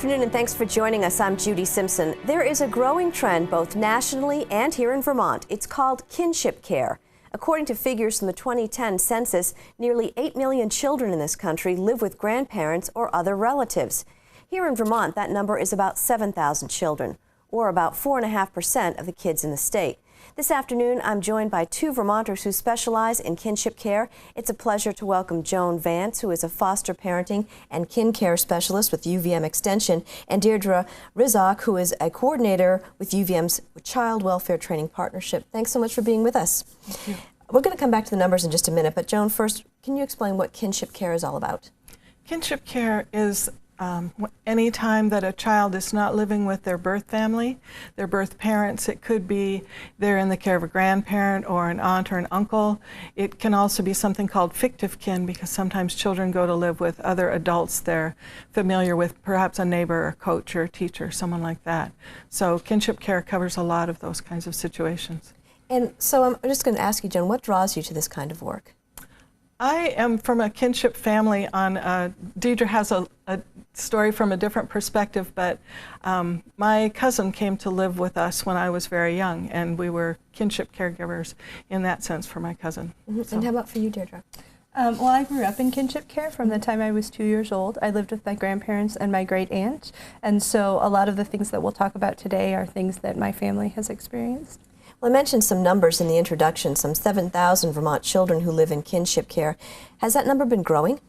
afternoon and thanks for joining us. I'm Judy Simpson. There is a growing trend both nationally and here in Vermont. It's called kinship care. According to figures from the 2010 census, nearly 8 million children in this country live with grandparents or other relatives. Here in Vermont, that number is about 7,000 children, or about 4.5% of the kids in the state. This afternoon, I'm joined by two Vermonters who specialize in kinship care. It's a pleasure to welcome Joan Vance, who is a foster parenting and kin care specialist with UVM Extension, and Deirdre Rizak, who is a coordinator with UVM's Child Welfare Training Partnership. Thanks so much for being with us. Thank you. We're going to come back to the numbers in just a minute, but Joan, first, can you explain what kinship care is all about? Kinship care is any time that a child is not living with their birth family, their birth parents. It could be they're in the care of a grandparent or an aunt or an uncle. It can also be something called fictive kin, because sometimes children go to live with other adults they're familiar with, perhaps a neighbor or coach or a teacher, someone like that. So kinship care covers a lot of those kinds of situations. And so I'm just going to ask you, Joan, what draws you to this kind of work? I am from a kinship family. Deirdre has a story from a different perspective, but my cousin came to live with us when I was very young, and we were kinship caregivers in that sense for my cousin. Mm-hmm. So. And how about for you, Deirdre? Well, I grew up in kinship care from the time I was 2 years old. I lived with my grandparents and my great aunt, and so a lot of the things that we'll talk about today are things that my family has experienced. Well, I mentioned some numbers in the introduction, some 7,000 Vermont children who live in kinship care. Has that number been growing?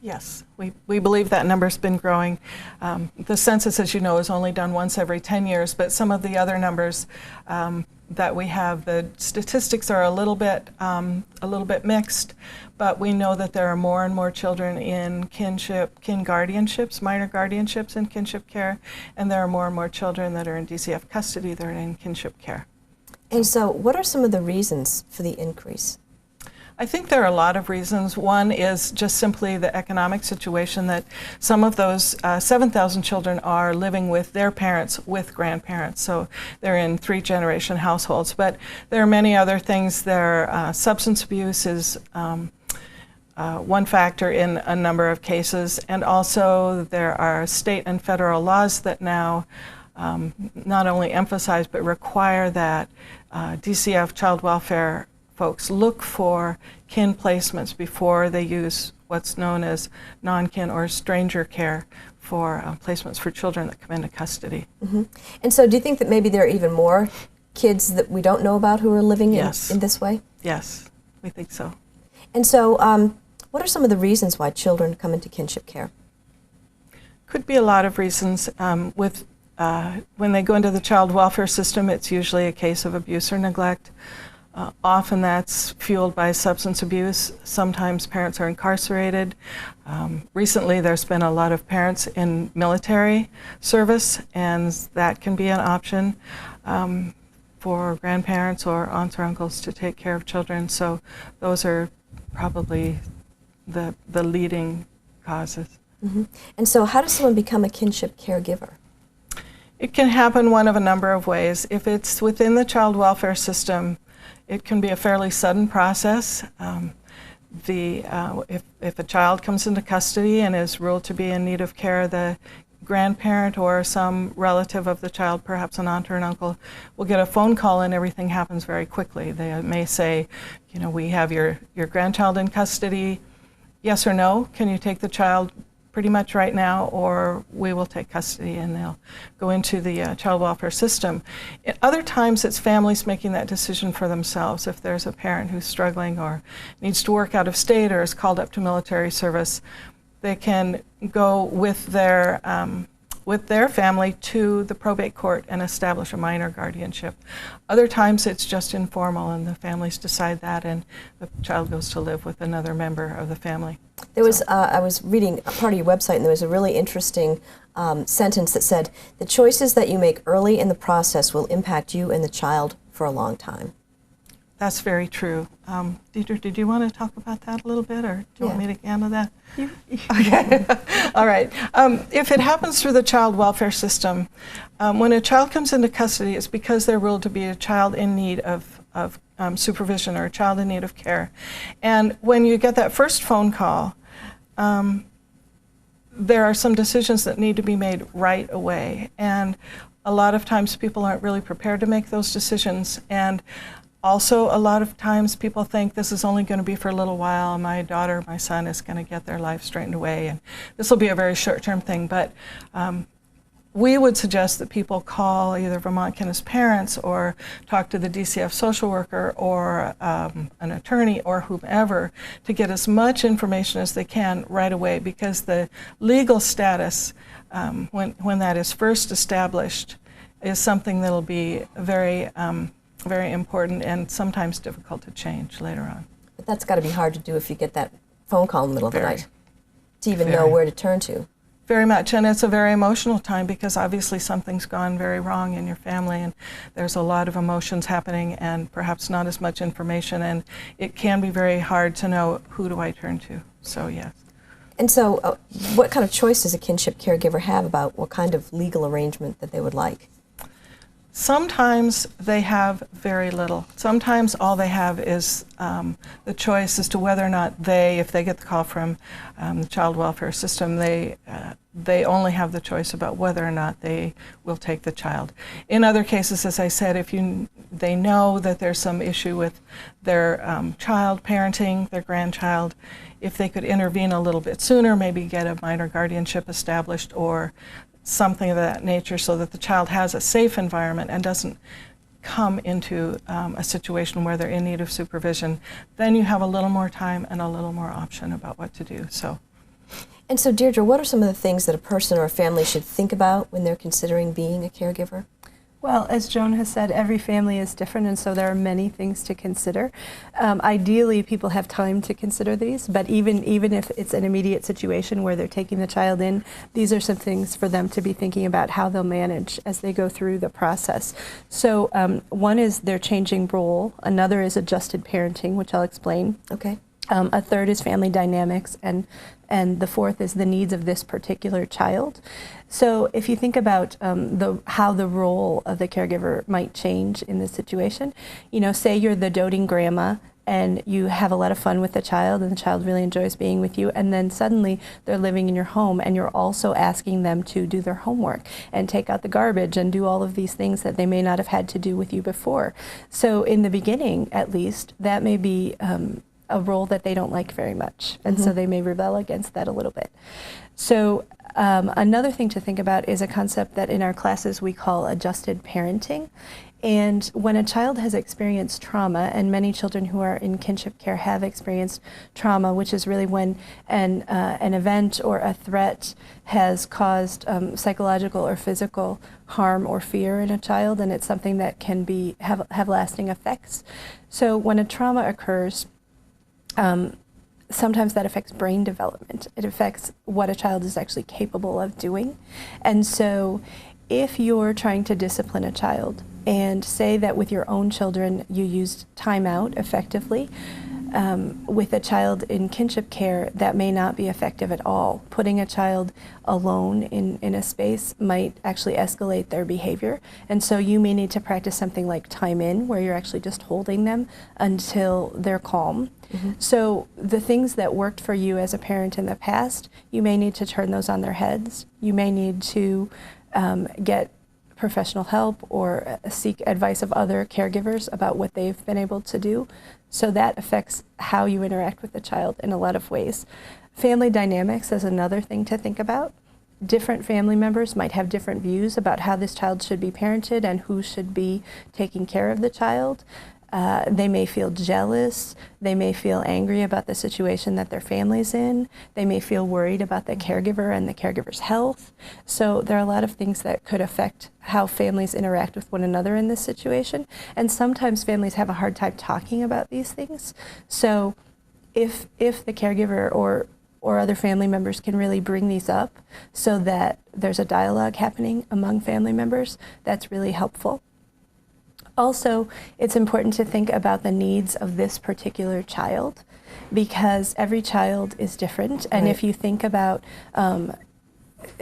Yes, we believe that number's been growing. The census, as you know, is only done once every 10 years, but some of the other numbers that we have, the statistics are a little bit mixed, but we know that there are more and more children in kin guardianships, minor guardianships in kinship care, and there are more children that are in DCF custody that are in kinship care. And so what are some of the reasons for the increase? I think there are a lot of reasons. One is just simply the economic situation that some of those 7,000 children are living with their parents with grandparents, so they're in three-generation households. But there are many other things. Substance abuse is one factor in a number of cases, and also there are state and federal laws that now not only emphasize but require that DCF child welfare folks look for kin placements before they use what's known as non-kin or stranger care for placements for children that come into custody. Mm-hmm. And so do you think that maybe there are even more kids that we don't know about who are living in this way? Yes, we think so. And so what are some of the reasons why children come into kinship care? Could be a lot of reasons. When they go into the child welfare system, it's usually a case of abuse or neglect. Often that's fueled by substance abuse. Sometimes parents are incarcerated. Recently there's been a lot of parents in military service, and that can be an option for grandparents or aunts or uncles to take care of children. So those are probably the leading causes. Mm-hmm. And so how does someone become a kinship caregiver? It can happen one of a number of ways. If it's within the child welfare system, it can be a fairly sudden process. If a child comes into custody and is ruled to be in need of care, the grandparent or some relative of the child, perhaps an aunt or an uncle, will get a phone call and everything happens very quickly. They may say, you know, we have your grandchild in custody, yes or no, can you take the child pretty much right now, or we will take custody, and they'll go into the child welfare system. At other times it's families making that decision for themselves. If there's a parent who's struggling or needs to work out of state or is called up to military service, they can go with their family to the probate court and establish a minor guardianship. Other times it's just informal and the families decide that, and the child goes to live with another member of the family. There was, I was reading a part of your website, and there was a really interesting sentence that said, the choices that you make early in the process will impact you and the child for a long time. That's very true. Deirdre, did you want to talk about that a little bit, or do you want me to handle that? Okay. All right. If it happens through the child welfare system, when a child comes into custody, it's because they're ruled to be a child in need of supervision or a child in need of care. And when you get that first phone call, there are some decisions that need to be made right away, and a lot of times people aren't really prepared to make those decisions. And also, a lot of times people think this is only going to be for a little while. My daughter, my son is going to get their life straightened away, and this will be a very short-term thing. But we would suggest that people call either Vermont Kinship parents or talk to the DCF social worker or an attorney or whomever to get as much information as they can right away, because the legal status, when that is first established, is something that will be very very important and sometimes difficult to change later on. But that's got to be hard to do if you get that phone call in the middle of the night, to even Very. know where to turn to. Very much, and it's a very emotional time because obviously something's gone very wrong in your family, and there's a lot of emotions happening and perhaps not as much information, and it can be very hard to know who do I turn to. So yes. And so what kind of choice does a kinship caregiver have about what kind of legal arrangement that they would like? Sometimes they have very little. Sometimes all they have is the choice as to whether or not they, if they get the call from the child welfare system, they only have the choice about whether or not they will take the child. In other cases, as I said, if they know that there's some issue with their child parenting, their grandchild, if they could intervene a little bit sooner, maybe get a minor guardianship established or something of that nature so that the child has a safe environment and doesn't come into a situation where they're in need of supervision, then you have a little more time and a little more option about what to do. And so, Deirdre, what are some of the things that a person or a family should think about when they're considering being a caregiver? Well, as Joan has said, every family is different, and so there are many things to consider. Ideally, people have time to consider these, but even if it's an immediate situation where they're taking the child in, these are some things for them to be thinking about how they'll manage as they go through the process. So one is their changing role, another is adjusted parenting, which I'll explain. Okay. A third is family dynamics, and the fourth is the needs of this particular child. So if you think about how the role of the caregiver might change in this situation, say you're the doting grandma and you have a lot of fun with the child and the child really enjoys being with you, and then suddenly they're living in your home and you're also asking them to do their homework and take out the garbage and do all of these things that they may not have had to do with you before. So in the beginning, at least, that may be a role that they don't like very much, and so they may rebel against that a little bit. So another thing to think about is a concept that in our classes we call adjusted parenting. And when a child has experienced trauma, and many children who are in kinship care have experienced trauma, which is really when an event or a threat has caused psychological or physical harm or fear in a child, and it's something that can have lasting effects. So when a trauma occurs, sometimes that affects brain development. It affects what a child is actually capable of doing. And so if you're trying to discipline a child, and say that with your own children you used time out effectively, with a child in kinship care that may not be effective at all. Putting a child alone in a space might actually escalate their behavior, and so you may need to practice something like time in, where you're actually just holding them until they're calm. So the things that worked for you as a parent in the past, you may need to turn those on their heads. You may need to get professional help or seek advice of other caregivers about what they've been able to do. So that affects how you interact with the child in a lot of ways. Family dynamics is another thing to think about. Different family members might have different views about how this child should be parented and who should be taking care of the child. They may feel jealous, they may feel angry about the situation that their family's in, they may feel worried about the caregiver and the caregiver's health. So there are a lot of things that could affect how families interact with one another in this situation, and sometimes families have a hard time talking about these things. So if the caregiver or other family members can really bring these up so that there's a dialogue happening among family members, that's really helpful. Also, it's important to think about the needs of this particular child, because every child is different. And if you think about,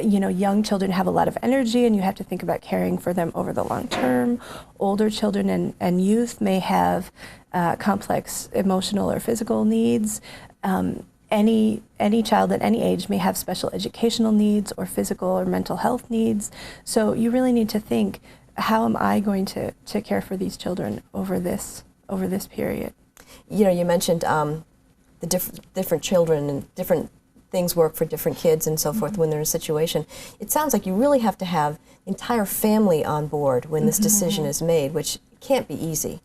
young children have a lot of energy and you have to think about caring for them over the long term. Older children and youth may have complex emotional or physical needs. any child at any age may have special educational needs or physical or mental health needs. So you really need to think, how am I going to care for these children over this period? You know, you mentioned the different children and different things work for different kids and so forth when they're in a situation. It sounds like you really have to have the entire family on board when this decision is made, which can't be easy.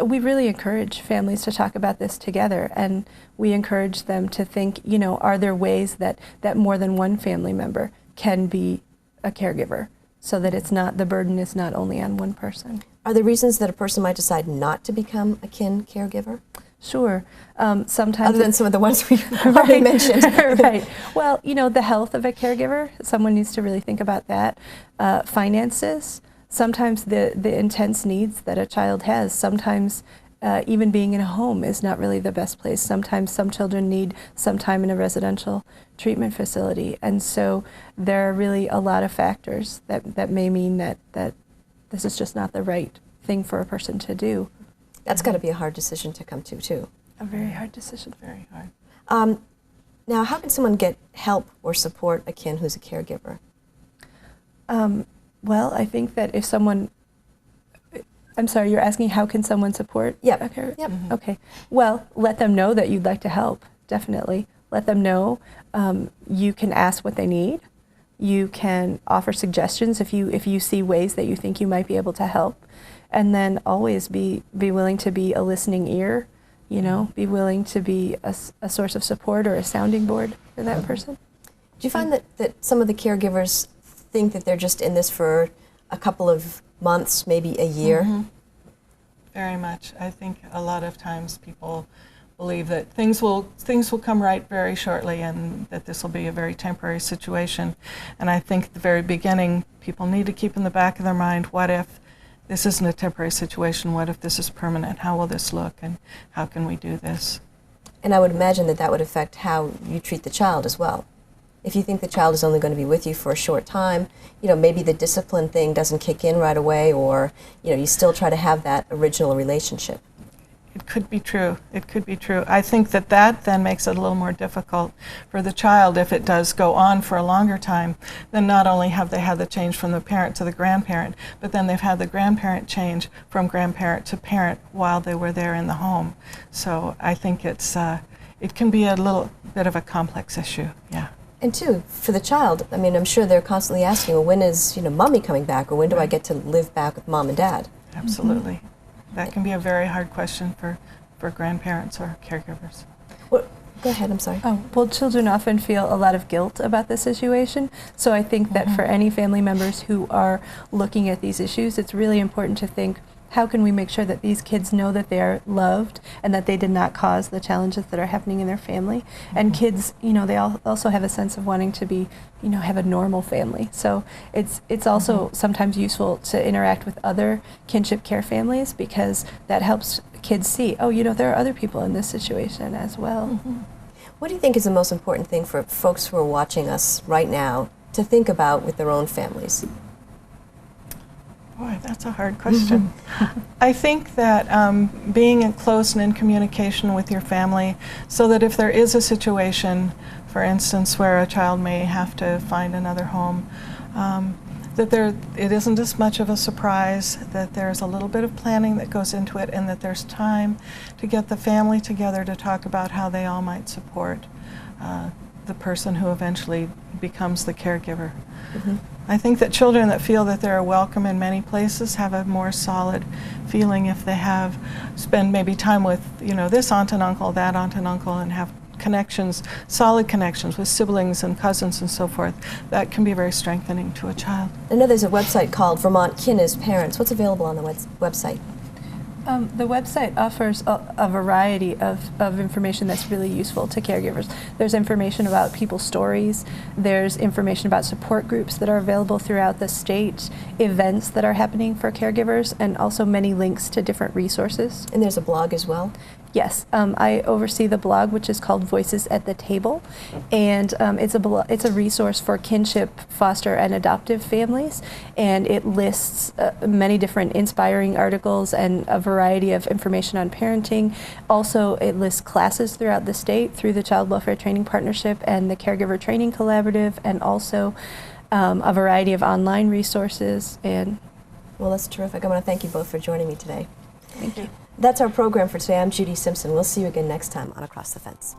We really encourage families to talk about this together, and we encourage them to think, you know, are there ways that more than one family member can be a caregiver, so that it's not, the burden is not only on one person. Are there reasons that a person might decide not to become a kin caregiver? Sure. Sometimes, other than some of the ones we already mentioned. Right. Well, you know, the health of a caregiver, someone needs to really think about that. Finances, sometimes the intense needs that a child has, sometimes even being in a home is not really the best place. Sometimes some children need some time in a residential treatment facility. And so there are really a lot of factors that may mean that this is just not the right thing for a person to do. That's got to be a hard decision to come to, too. A very hard decision. Very hard. Now, how can someone get help or support a kin who's a caregiver? Well, I think that if someone, I'm sorry, you're asking how can someone support a caregiver? Yep. Okay. Well, let them know that you'd like to help, definitely. Let them know. You can ask what they need. You can offer suggestions if you see ways that you think you might be able to help. And then always be willing to be a listening ear, you know, be willing to be a source of support or a sounding board for that person. Do you find that some of the caregivers think that they're just in this for a couple of months, maybe a year? Very much. I think a lot of times people believe that things will come right very shortly and that this will be a very temporary situation. And I think at the very beginning, people need to keep in the back of their mind, what if this isn't a temporary situation? What if this is permanent? How will this look, and how can we do this? And I would imagine that would affect how you treat the child as well. If you think the child is only going to be with you for a short time, you know, maybe the discipline thing doesn't kick in right away, or, you know, you still try to have that original relationship. It could be true. It could be true. I think that then makes it a little more difficult for the child if it does go on for a longer time. Then not only have they had the change from the parent to the grandparent, but then they've had the grandparent change from grandparent to parent while they were there in the home. So I think it can be a little bit of a complex issue. Yeah. And too, for the child, I mean, I'm sure they're constantly asking, well, when is, you know, mommy coming back, or when do I get to live back with mom and dad? Absolutely. That can be a very hard question for grandparents or caregivers. Well, go ahead, I'm sorry. Oh, well, children often feel a lot of guilt about this situation. So I think that for any family members who are looking at these issues, it's really important to think, how can we make sure that these kids know that they are loved and that they did not cause the challenges that are happening in their family? And kids, you know, they also have a sense of wanting to be, you know, have a normal family. So it's also sometimes useful to interact with other kinship care families, because that helps kids see, oh, you know, there are other people in this situation as well. What do you think is the most important thing for folks who are watching us right now to think about with their own families? Boy, that's a hard question. I think that being in close and in communication with your family, so that if there is a situation, for instance, where a child may have to find another home, that it isn't as much of a surprise, that there's a little bit of planning that goes into it, and that there's time to get the family together to talk about how they all might support the person who eventually becomes the caregiver. I think that children that feel that they're welcome in many places have a more solid feeling if they spend maybe time with, you know, this aunt and uncle, that aunt and uncle, and have connections, solid connections with siblings and cousins and so forth. That can be very strengthening to a child. I know there's a website called Vermont Kin as Parents. What's available on the website? The website offers a variety of information that's really useful to caregivers. There's information about people's stories. There's information about support groups that are available throughout the state, events that are happening for caregivers, and also many links to different resources. And there's a blog as well? Yes, I oversee the blog, which is called Voices at the Table, and it's a resource for kinship, foster, and adoptive families, and it lists many different inspiring articles and a variety of information on parenting. Also, it lists classes throughout the state through the Child Welfare Training Partnership and the Caregiver Training Collaborative, and also a variety of online resources. And well, that's terrific. I want to thank you both for joining me today. thank you. That's our program for today. I'm Judy Simpson. We'll see you again next time on Across the Fence.